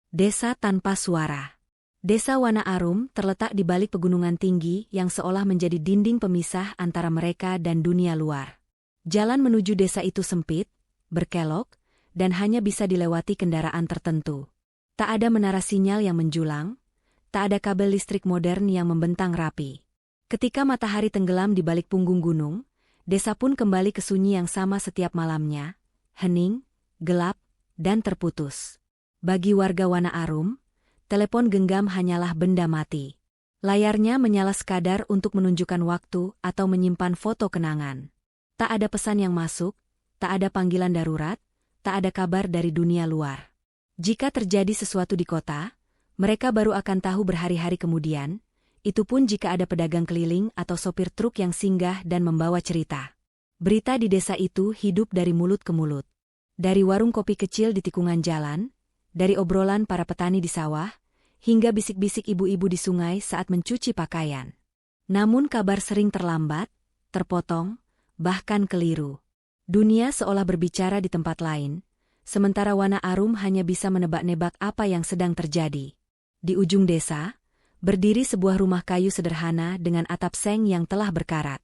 Desa tanpa suara. Desa Wana Arum terletak di balik pegunungan tinggi yang seolah menjadi dinding pemisah antara mereka dan dunia luar. Jalan menuju desa itu sempit, berkelok, dan hanya bisa dilewati kendaraan tertentu. Tak ada menara sinyal yang menjulang, tak ada kabel listrik modern yang membentang rapi. Ketika matahari tenggelam di balik punggung gunung, desa pun kembali ke sunyi yang sama setiap malamnya, hening, gelap, dan terputus. Bagi warga Wana Arum, telepon genggam hanyalah benda mati. Layarnya menyala sekadar untuk menunjukkan waktu atau menyimpan foto kenangan. Tak ada pesan yang masuk, tak ada panggilan darurat, tak ada kabar dari dunia luar. Jika terjadi sesuatu di kota, mereka baru akan tahu berhari-hari kemudian, itu pun jika ada pedagang keliling atau sopir truk yang singgah dan membawa cerita. Berita di desa itu hidup dari mulut ke mulut. Dari warung kopi kecil di tikungan jalan, dari obrolan para petani di sawah, hingga bisik-bisik ibu-ibu di sungai saat mencuci pakaian. Namun kabar sering terlambat, terpotong, bahkan keliru. Dunia seolah berbicara di tempat lain, sementara Wana Arum hanya bisa menebak-nebak apa yang sedang terjadi. Di ujung desa, berdiri sebuah rumah kayu sederhana dengan atap seng yang telah berkarat.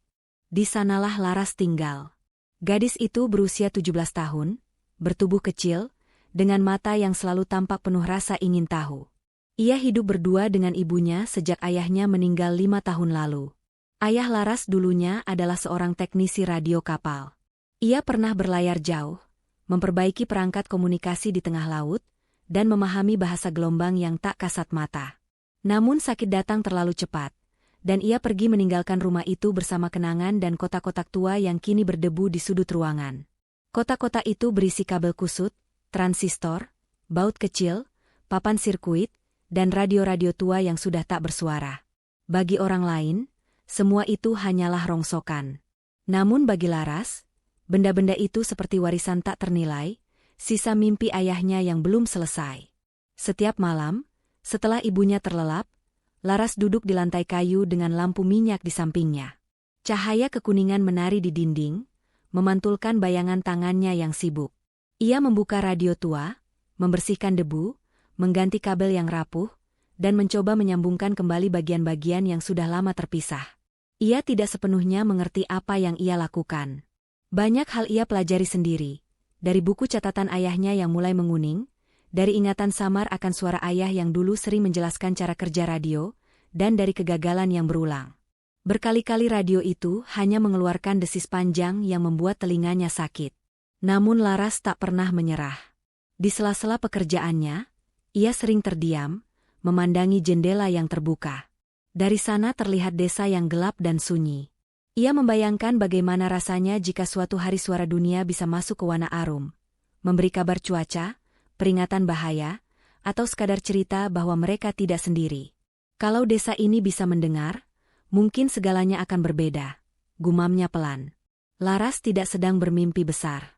Di sanalah Laras tinggal. Gadis itu berusia 17 tahun, bertubuh kecil, dengan mata yang selalu tampak penuh rasa ingin tahu. Ia hidup berdua dengan ibunya sejak ayahnya meninggal 5 tahun lalu. Ayah Laras dulunya adalah seorang teknisi radio kapal. Ia pernah berlayar jauh, memperbaiki perangkat komunikasi di tengah laut, dan memahami bahasa gelombang yang tak kasat mata. Namun sakit datang terlalu cepat, dan ia pergi meninggalkan rumah itu bersama kenangan dan kotak-kotak tua yang kini berdebu di sudut ruangan. Kotak-kotak itu berisi kabel kusut, transistor, baut kecil, papan sirkuit, dan radio-radio tua yang sudah tak bersuara. Bagi orang lain, semua itu hanyalah rongsokan. Namun bagi Laras, benda-benda itu seperti warisan tak ternilai, sisa mimpi ayahnya yang belum selesai. Setiap malam, setelah ibunya terlelap, Laras duduk di lantai kayu dengan lampu minyak di sampingnya. Cahaya kekuningan menari di dinding, memantulkan bayangan tangannya yang sibuk. Ia membuka radio tua, membersihkan debu, mengganti kabel yang rapuh, dan mencoba menyambungkan kembali bagian-bagian yang sudah lama terpisah. Ia tidak sepenuhnya mengerti apa yang ia lakukan. Banyak hal ia pelajari sendiri, dari buku catatan ayahnya yang mulai menguning, dari ingatan samar akan suara ayah yang dulu sering menjelaskan cara kerja radio, dan dari kegagalan yang berulang. Berkali-kali radio itu hanya mengeluarkan desis panjang yang membuat telinganya sakit. Namun Laras tak pernah menyerah. Di sela-sela pekerjaannya, ia sering terdiam, memandangi jendela yang terbuka. Dari sana terlihat desa yang gelap dan sunyi. Ia membayangkan bagaimana rasanya jika suatu hari suara dunia bisa masuk ke Wana Arum, memberi kabar cuaca, peringatan bahaya, atau sekadar cerita bahwa mereka tidak sendiri. Kalau desa ini bisa mendengar, mungkin segalanya akan berbeda, gumamnya pelan. Laras tidak sedang bermimpi besar.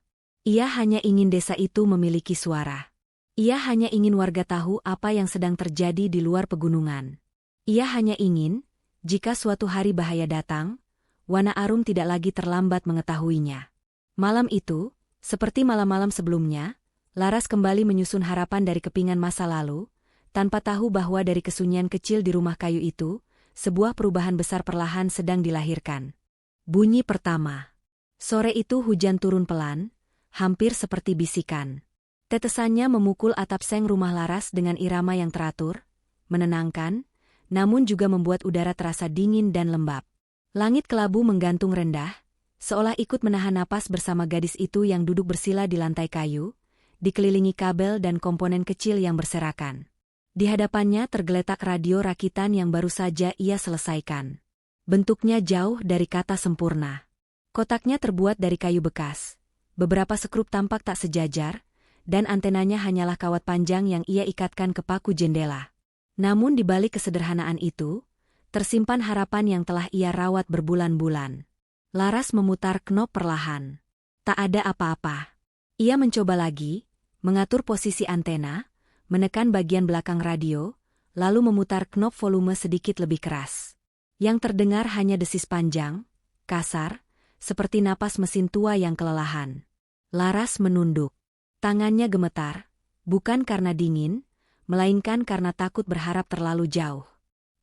Ia hanya ingin desa itu memiliki suara. Ia hanya ingin warga tahu apa yang sedang terjadi di luar pegunungan. Ia hanya ingin, jika suatu hari bahaya datang, Wana Arum tidak lagi terlambat mengetahuinya. Malam itu, seperti malam-malam sebelumnya, Laras kembali menyusun harapan dari kepingan masa lalu, tanpa tahu bahwa dari kesunyian kecil di rumah kayu itu, sebuah perubahan besar perlahan sedang dilahirkan. Bunyi pertama. Sore itu hujan turun pelan, hampir seperti bisikan. Tetesannya memukul atap seng rumah Laras dengan irama yang teratur, menenangkan, namun juga membuat udara terasa dingin dan lembab. Langit kelabu menggantung rendah, seolah ikut menahan napas bersama gadis itu yang duduk bersila di lantai kayu, dikelilingi kabel dan komponen kecil yang berserakan. Di hadapannya tergeletak radio rakitan yang baru saja ia selesaikan. Bentuknya jauh dari kata sempurna. Kotaknya terbuat dari kayu bekas. Beberapa sekrup tampak tak sejajar, dan antenanya hanyalah kawat panjang yang ia ikatkan ke paku jendela. Namun di balik kesederhanaan itu, tersimpan harapan yang telah ia rawat berbulan-bulan. Laras memutar knop perlahan. Tak ada apa-apa. Ia mencoba lagi, mengatur posisi antena, menekan bagian belakang radio, lalu memutar knop volume sedikit lebih keras. Yang terdengar hanya desis panjang, kasar, seperti napas mesin tua yang kelelahan. Laras menunduk. Tangannya gemetar, bukan karena dingin, melainkan karena takut berharap terlalu jauh.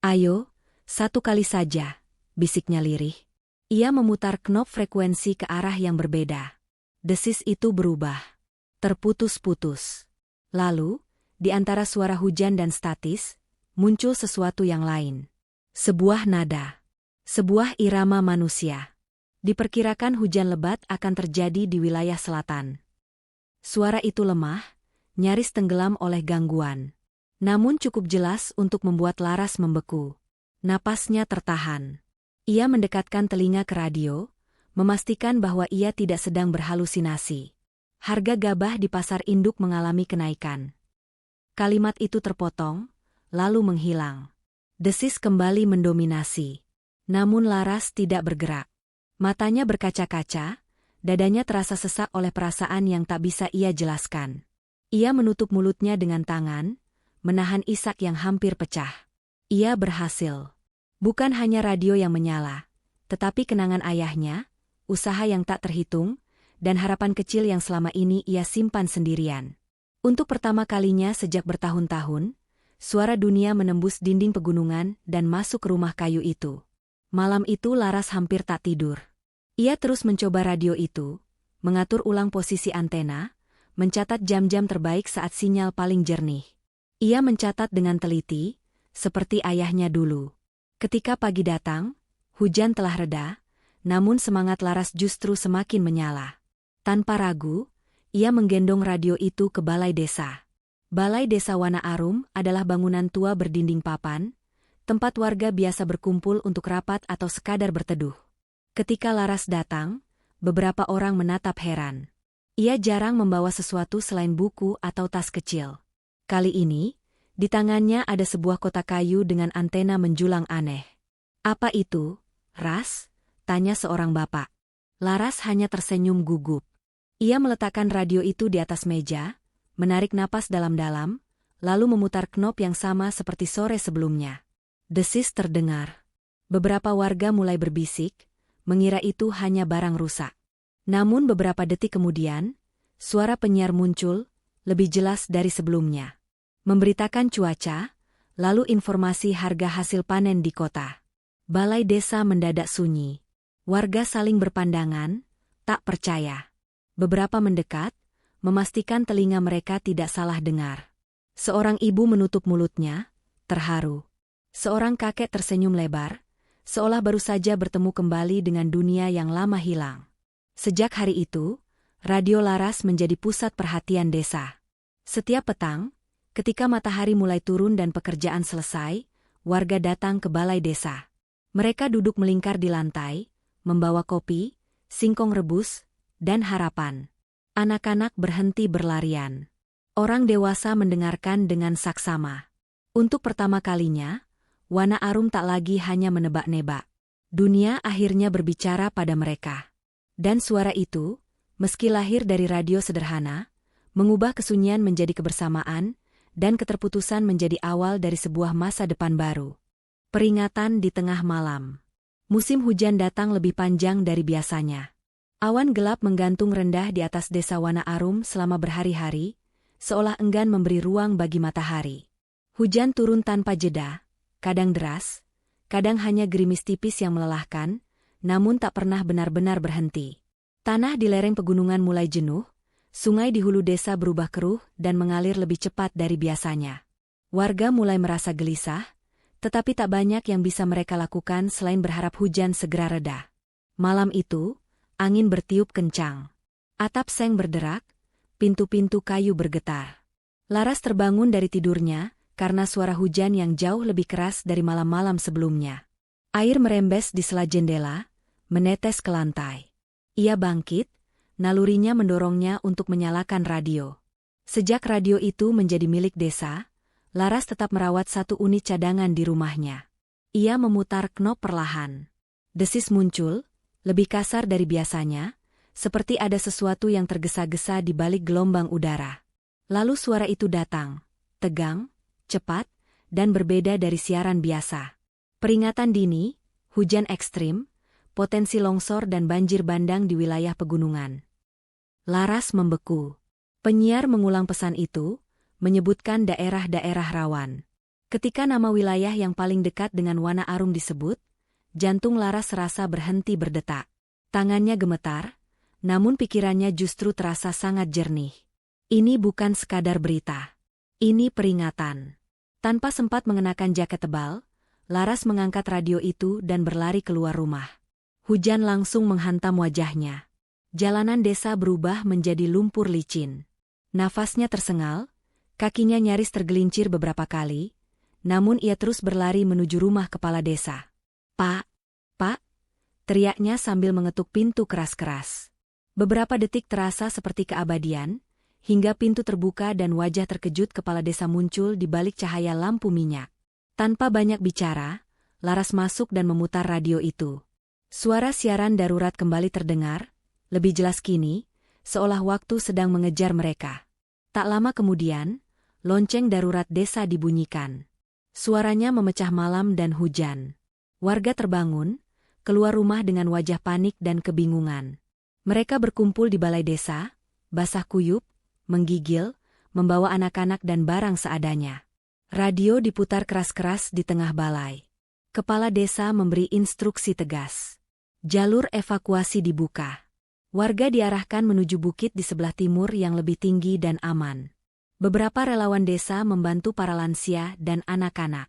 "Ayo, satu kali saja," bisiknya lirih. Ia memutar knop frekuensi ke arah yang berbeda. Desis itu berubah. Terputus-putus. Lalu, di antara suara hujan dan statis, muncul sesuatu yang lain. Sebuah nada. Sebuah irama manusia. Diperkirakan hujan lebat akan terjadi di wilayah selatan. Suara itu lemah, nyaris tenggelam oleh gangguan. Namun cukup jelas untuk membuat Laras membeku. Napasnya tertahan. Ia mendekatkan telinga ke radio, memastikan bahwa ia tidak sedang berhalusinasi. Harga gabah di pasar induk mengalami kenaikan. Kalimat itu terpotong, lalu menghilang. Desis kembali mendominasi. Namun Laras tidak bergerak. Matanya berkaca-kaca, dadanya terasa sesak oleh perasaan yang tak bisa ia jelaskan. Ia menutup mulutnya dengan tangan, menahan isak yang hampir pecah. Ia berhasil. Bukan hanya radio yang menyala, tetapi kenangan ayahnya, usaha yang tak terhitung, dan harapan kecil yang selama ini ia simpan sendirian. Untuk pertama kalinya sejak bertahun-tahun, suara dunia menembus dinding pegunungan dan masuk ke rumah kayu itu. Malam itu Laras hampir tak tidur. Ia terus mencoba radio itu, mengatur ulang posisi antena, mencatat jam-jam terbaik saat sinyal paling jernih. Ia mencatat dengan teliti, seperti ayahnya dulu. Ketika pagi datang, hujan telah reda, namun semangat Laras justru semakin menyala. Tanpa ragu, ia menggendong radio itu ke balai desa. Balai Desa Wana Arum adalah bangunan tua berdinding papan, tempat warga biasa berkumpul untuk rapat atau sekadar berteduh. Ketika Laras datang, beberapa orang menatap heran. Ia jarang membawa sesuatu selain buku atau tas kecil. Kali ini, di tangannya ada sebuah kotak kayu dengan antena menjulang aneh. "Apa itu, Ras?" tanya seorang bapak. Laras hanya tersenyum gugup. Ia meletakkan radio itu di atas meja, menarik napas dalam-dalam, lalu memutar knop yang sama seperti sore sebelumnya. Desis terdengar. Beberapa warga mulai berbisik, mengira itu hanya barang rusak. Namun beberapa detik kemudian, suara penyiar muncul, lebih jelas dari sebelumnya. Memberitakan cuaca, lalu informasi harga hasil panen di kota. Balai desa mendadak sunyi. Warga saling berpandangan, tak percaya. Beberapa mendekat, memastikan telinga mereka tidak salah dengar. Seorang ibu menutup mulutnya, terharu. Seorang kakek tersenyum lebar, seolah baru saja bertemu kembali dengan dunia yang lama hilang. Sejak hari itu, radio Laras menjadi pusat perhatian desa. Setiap petang, ketika matahari mulai turun dan pekerjaan selesai, warga datang ke balai desa. Mereka duduk melingkar di lantai, membawa kopi, singkong rebus, dan harapan. Anak-anak berhenti berlarian. Orang dewasa mendengarkan dengan saksama. Untuk pertama kalinya, Wana Arum tak lagi hanya menebak-nebak. Dunia akhirnya berbicara pada mereka. Dan suara itu, meski lahir dari radio sederhana, mengubah kesunyian menjadi kebersamaan, dan keterputusan menjadi awal dari sebuah masa depan baru. Peringatan di tengah malam. Musim hujan datang lebih panjang dari biasanya. Awan gelap menggantung rendah di atas desa Wana Arum selama berhari-hari, seolah enggan memberi ruang bagi matahari. Hujan turun tanpa jeda, kadang deras, kadang hanya gerimis tipis yang melelahkan, namun tak pernah benar-benar berhenti. Tanah di lereng pegunungan mulai jenuh, sungai di hulu desa berubah keruh dan mengalir lebih cepat dari biasanya. Warga mulai merasa gelisah, tetapi tak banyak yang bisa mereka lakukan selain berharap hujan segera reda. Malam itu, angin bertiup kencang. Atap seng berderak, pintu-pintu kayu bergetar. Laras terbangun dari tidurnya karena suara hujan yang jauh lebih keras dari malam-malam sebelumnya. Air merembes di sela jendela, menetes ke lantai. Ia bangkit, nalurinya mendorongnya untuk menyalakan radio. Sejak radio itu menjadi milik desa, Laras tetap merawat satu unit cadangan di rumahnya. Ia memutar knop perlahan. Desis muncul, lebih kasar dari biasanya, seperti ada sesuatu yang tergesa-gesa di balik gelombang udara. Lalu suara itu datang, tegang, cepat, dan berbeda dari siaran biasa. Peringatan dini, hujan ekstrim, potensi longsor dan banjir bandang di wilayah pegunungan. Laras membeku. Penyiar mengulang pesan itu, menyebutkan daerah-daerah rawan. Ketika nama wilayah yang paling dekat dengan Wana Arum disebut, jantung Laras serasa berhenti berdetak. Tangannya gemetar, namun pikirannya justru terasa sangat jernih. Ini bukan sekadar berita. Ini peringatan. Tanpa sempat mengenakan jaket tebal, Laras mengangkat radio itu dan berlari keluar rumah. Hujan langsung menghantam wajahnya. Jalanan desa berubah menjadi lumpur licin. Nafasnya tersengal, kakinya nyaris tergelincir beberapa kali, namun ia terus berlari menuju rumah kepala desa. "Pak, Pak!" teriaknya sambil mengetuk pintu keras-keras. Beberapa detik terasa seperti keabadian, hingga pintu terbuka dan wajah terkejut kepala desa muncul di balik cahaya lampu minyak. Tanpa banyak bicara, Laras masuk dan memutar radio itu. Suara siaran darurat kembali terdengar, lebih jelas kini, seolah waktu sedang mengejar mereka. Tak lama kemudian, lonceng darurat desa dibunyikan. Suaranya memecah malam dan hujan. Warga terbangun, keluar rumah dengan wajah panik dan kebingungan. Mereka berkumpul di balai desa, basah kuyup, menggigil, membawa anak-anak dan barang seadanya. Radio diputar keras-keras di tengah balai. Kepala desa memberi instruksi tegas. Jalur evakuasi dibuka. Warga diarahkan menuju bukit di sebelah timur yang lebih tinggi dan aman. Beberapa relawan desa membantu para lansia dan anak-anak.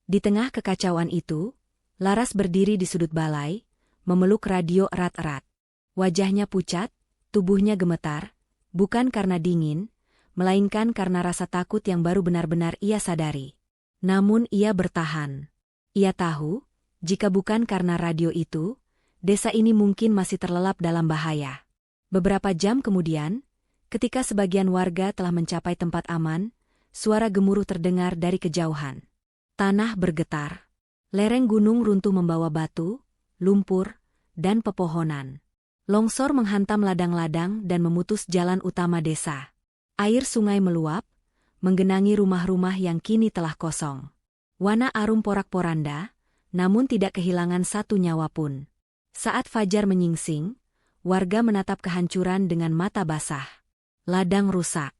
Di tengah kekacauan itu, Laras berdiri di sudut balai, memeluk radio erat-erat. Wajahnya pucat, tubuhnya gemetar, bukan karena dingin, melainkan karena rasa takut yang baru benar-benar ia sadari. Namun ia bertahan. Ia tahu, jika bukan karena radio itu, desa ini mungkin masih terlelap dalam bahaya. Beberapa jam kemudian, ketika sebagian warga telah mencapai tempat aman, suara gemuruh terdengar dari kejauhan. Tanah bergetar. Lereng gunung runtuh membawa batu, lumpur, dan pepohonan. Longsor menghantam ladang-ladang dan memutus jalan utama desa. Air sungai meluap, menggenangi rumah-rumah yang kini telah kosong. Wana Arum porak-poranda, namun tidak kehilangan satu nyawa pun. Saat fajar menyingsing, warga menatap kehancuran dengan mata basah. Ladang rusak.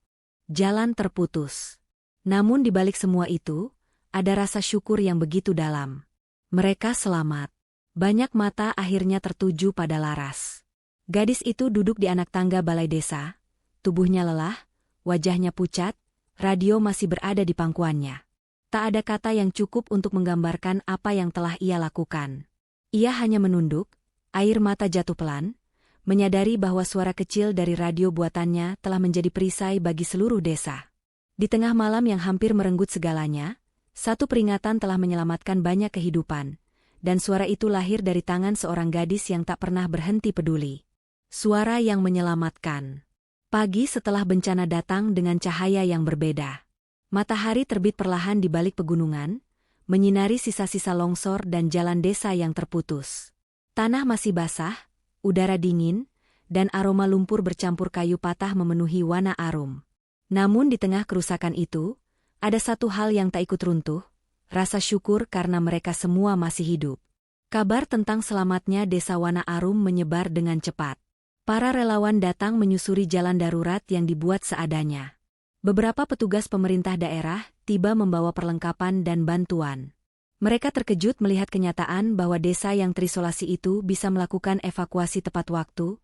Jalan terputus. Namun di balik semua itu, ada rasa syukur yang begitu dalam. Mereka selamat. Banyak mata akhirnya tertuju pada Laras. Gadis itu duduk di anak tangga balai desa, tubuhnya lelah, wajahnya pucat, radio masih berada di pangkuannya. Tak ada kata yang cukup untuk menggambarkan apa yang telah ia lakukan. Ia hanya menunduk, air mata jatuh pelan, menyadari bahwa suara kecil dari radio buatannya telah menjadi perisai bagi seluruh desa. Di tengah malam yang hampir merenggut segalanya, satu peringatan telah menyelamatkan banyak kehidupan, dan suara itu lahir dari tangan seorang gadis yang tak pernah berhenti peduli. Suara yang menyelamatkan. Pagi setelah bencana datang dengan cahaya yang berbeda. Matahari terbit perlahan di balik pegunungan, menyinari sisa-sisa longsor dan jalan desa yang terputus. Tanah masih basah, udara dingin, dan aroma lumpur bercampur kayu patah memenuhi Wana Arum. Namun di tengah kerusakan itu, ada satu hal yang tak ikut runtuh, rasa syukur karena mereka semua masih hidup. Kabar tentang selamatnya desa Wana Arum menyebar dengan cepat. Para relawan datang menyusuri jalan darurat yang dibuat seadanya. Beberapa petugas pemerintah daerah tiba membawa perlengkapan dan bantuan. Mereka terkejut melihat kenyataan bahwa desa yang terisolasi itu bisa melakukan evakuasi tepat waktu,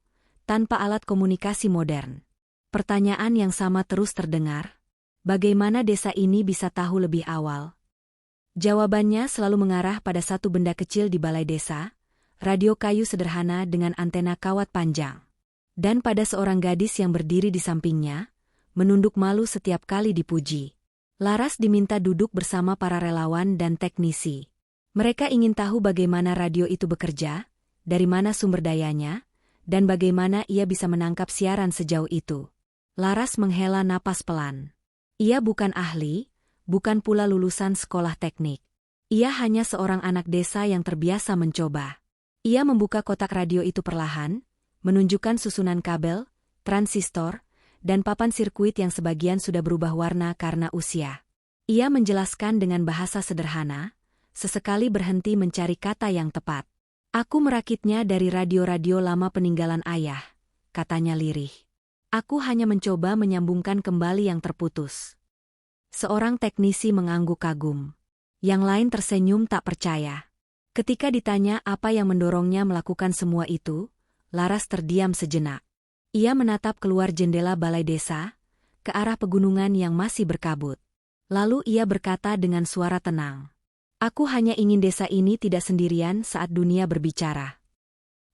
tanpa alat komunikasi modern. Pertanyaan yang sama terus terdengar. Bagaimana desa ini bisa tahu lebih awal? Jawabannya selalu mengarah pada satu benda kecil di balai desa, radio kayu sederhana dengan antena kawat panjang. Dan pada seorang gadis yang berdiri di sampingnya, menunduk malu setiap kali dipuji. Laras diminta duduk bersama para relawan dan teknisi. Mereka ingin tahu bagaimana radio itu bekerja, dari mana sumber dayanya, dan bagaimana ia bisa menangkap siaran sejauh itu. Laras menghela napas pelan. Ia bukan ahli, bukan pula lulusan sekolah teknik. Ia hanya seorang anak desa yang terbiasa mencoba. Ia membuka kotak radio itu perlahan, menunjukkan susunan kabel, transistor, dan papan sirkuit yang sebagian sudah berubah warna karena usia. Ia menjelaskan dengan bahasa sederhana, sesekali berhenti mencari kata yang tepat. Aku merakitnya dari radio-radio lama peninggalan ayah, katanya lirih. Aku hanya mencoba menyambungkan kembali yang terputus. Seorang teknisi mengangguk kagum. Yang lain tersenyum tak percaya. Ketika ditanya apa yang mendorongnya melakukan semua itu, Laras terdiam sejenak. Ia menatap keluar jendela balai desa, ke arah pegunungan yang masih berkabut. Lalu ia berkata dengan suara tenang. Aku hanya ingin desa ini tidak sendirian saat dunia berbicara.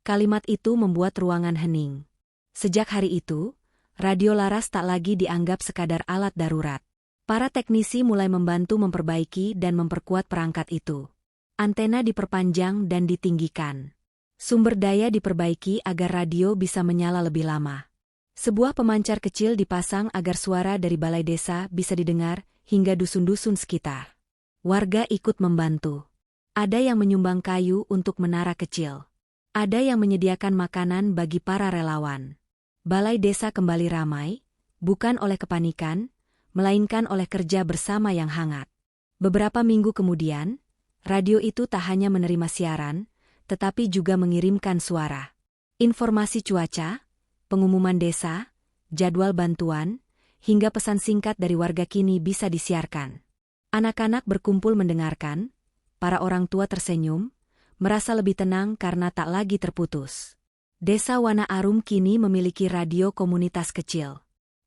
Kalimat itu membuat ruangan hening. Sejak hari itu, radio Laras tak lagi dianggap sekadar alat darurat. Para teknisi mulai membantu memperbaiki dan memperkuat perangkat itu. Antena diperpanjang dan ditinggikan. Sumber daya diperbaiki agar radio bisa menyala lebih lama. Sebuah pemancar kecil dipasang agar suara dari balai desa bisa didengar hingga dusun-dusun sekitar. Warga ikut membantu. Ada yang menyumbang kayu untuk menara kecil. Ada yang menyediakan makanan bagi para relawan. Balai desa kembali ramai, bukan oleh kepanikan, melainkan oleh kerja bersama yang hangat. Beberapa minggu kemudian, radio itu tak hanya menerima siaran, tetapi juga mengirimkan suara. Informasi cuaca, pengumuman desa, jadwal bantuan, hingga pesan singkat dari warga kini bisa disiarkan. Anak-anak berkumpul mendengarkan, para orang tua tersenyum, merasa lebih tenang karena tak lagi terputus. Desa Wana Arum kini memiliki radio komunitas kecil.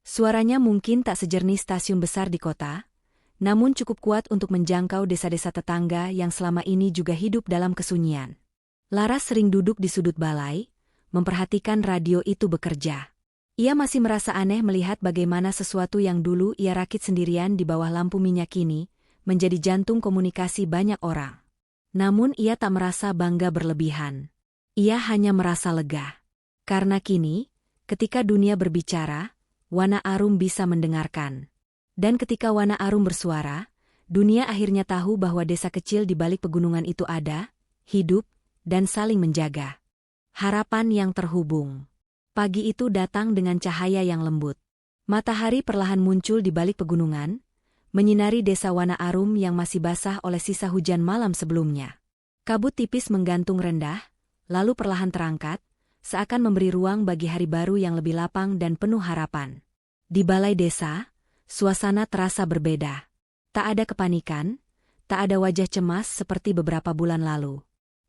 Suaranya mungkin tak sejernih stasiun besar di kota, namun cukup kuat untuk menjangkau desa-desa tetangga yang selama ini juga hidup dalam kesunyian. Laras sering duduk di sudut balai, memperhatikan radio itu bekerja. Ia masih merasa aneh melihat bagaimana sesuatu yang dulu ia rakit sendirian di bawah lampu minyak ini, menjadi jantung komunikasi banyak orang. Namun ia tak merasa bangga berlebihan. Ia hanya merasa lega. Karena kini, ketika dunia berbicara, Wana Arum bisa mendengarkan. Dan ketika Wana Arum bersuara, dunia akhirnya tahu bahwa desa kecil di balik pegunungan itu ada, hidup, dan saling menjaga. Harapan yang terhubung. Pagi itu datang dengan cahaya yang lembut. Matahari perlahan muncul di balik pegunungan, menyinari desa Wana Arum yang masih basah oleh sisa hujan malam sebelumnya. Kabut tipis menggantung rendah, lalu perlahan terangkat, seakan memberi ruang bagi hari baru yang lebih lapang dan penuh harapan. Di balai desa, suasana terasa berbeda. Tak ada kepanikan, tak ada wajah cemas seperti beberapa bulan lalu.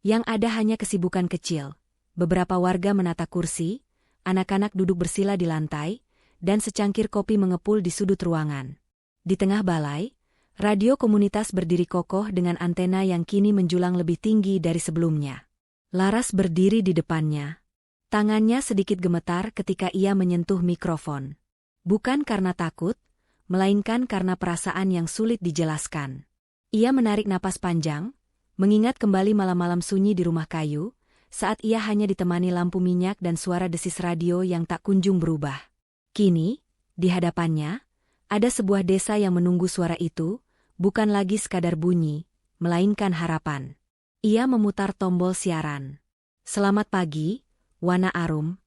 Yang ada hanya kesibukan kecil. Beberapa warga menata kursi, anak-anak duduk bersila di lantai, dan secangkir kopi mengepul di sudut ruangan. Di tengah balai, radio komunitas berdiri kokoh dengan antena yang kini menjulang lebih tinggi dari sebelumnya. Laras berdiri di depannya. Tangannya sedikit gemetar ketika ia menyentuh mikrofon. Bukan karena takut, melainkan karena perasaan yang sulit dijelaskan. Ia menarik napas panjang, mengingat kembali malam-malam sunyi di rumah kayu, saat ia hanya ditemani lampu minyak dan suara desis radio yang tak kunjung berubah. Kini, di hadapannya, ada sebuah desa yang menunggu suara itu, bukan lagi sekadar bunyi, melainkan harapan. Ia memutar tombol siaran. Selamat pagi, Wana Arum.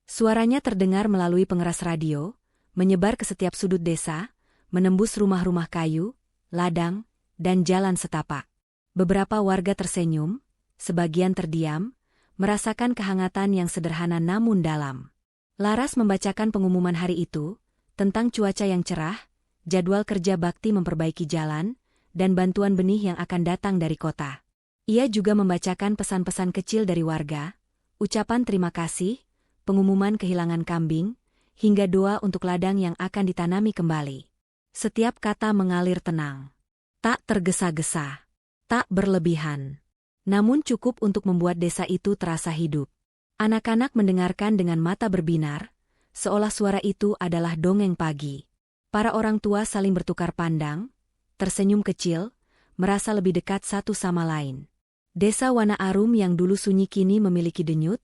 Suaranya terdengar melalui pengeras radio, menyebar ke setiap sudut desa, menembus rumah-rumah kayu, ladang, dan jalan setapak. Beberapa warga tersenyum, sebagian terdiam, merasakan kehangatan yang sederhana namun dalam. Laras membacakan pengumuman hari itu, tentang cuaca yang cerah, jadwal kerja bakti memperbaiki jalan, dan bantuan benih yang akan datang dari kota. Ia juga membacakan pesan-pesan kecil dari warga, ucapan terima kasih, pengumuman kehilangan kambing, hingga doa untuk ladang yang akan ditanami kembali. Setiap kata mengalir tenang. Tak tergesa-gesa. Tak berlebihan. Namun cukup untuk membuat desa itu terasa hidup. Anak-anak mendengarkan dengan mata berbinar, seolah suara itu adalah dongeng pagi. Para orang tua saling bertukar pandang, tersenyum kecil, merasa lebih dekat satu sama lain. Desa Wana Arum yang dulu sunyi kini memiliki denyut,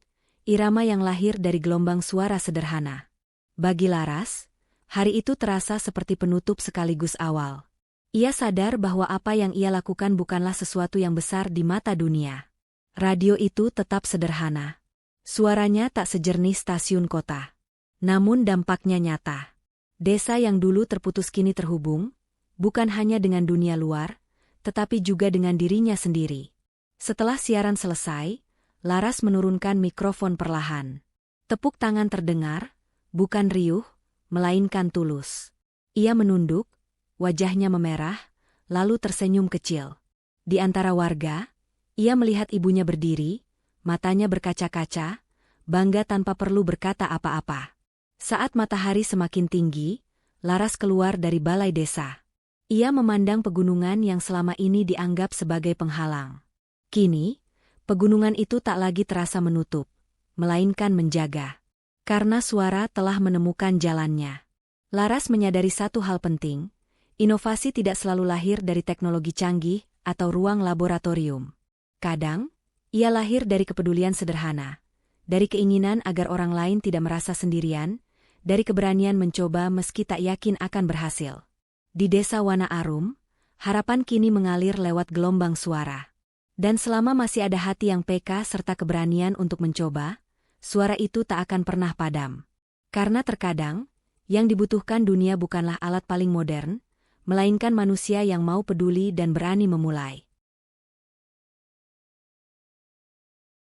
irama yang lahir dari gelombang suara sederhana. Bagi Laras, hari itu terasa seperti penutup sekaligus awal. Ia sadar bahwa apa yang ia lakukan bukanlah sesuatu yang besar di mata dunia. Radio itu tetap sederhana. Suaranya tak sejernih stasiun kota. Namun dampaknya nyata. Desa yang dulu terputus kini terhubung, bukan hanya dengan dunia luar, tetapi juga dengan dirinya sendiri. Setelah siaran selesai, Laras menurunkan mikrofon perlahan. Tepuk tangan terdengar, bukan riuh, melainkan tulus. Ia menunduk, wajahnya memerah, lalu tersenyum kecil. Di antara warga, ia melihat ibunya berdiri, matanya berkaca-kaca, bangga tanpa perlu berkata apa-apa. Saat matahari semakin tinggi, Laras keluar dari balai desa. Ia memandang pegunungan yang selama ini dianggap sebagai penghalang. Kini, pegunungan itu tak lagi terasa menutup, melainkan menjaga. Karena suara telah menemukan jalannya. Laras menyadari satu hal penting, inovasi tidak selalu lahir dari teknologi canggih atau ruang laboratorium. Kadang, ia lahir dari kepedulian sederhana, dari keinginan agar orang lain tidak merasa sendirian, dari keberanian mencoba meski tak yakin akan berhasil. Di desa Wana Arum, harapan kini mengalir lewat gelombang suara. Dan selama masih ada hati yang peka serta keberanian untuk mencoba, suara itu tak akan pernah padam. Karena terkadang, yang dibutuhkan dunia bukanlah alat paling modern, melainkan manusia yang mau peduli dan berani memulai.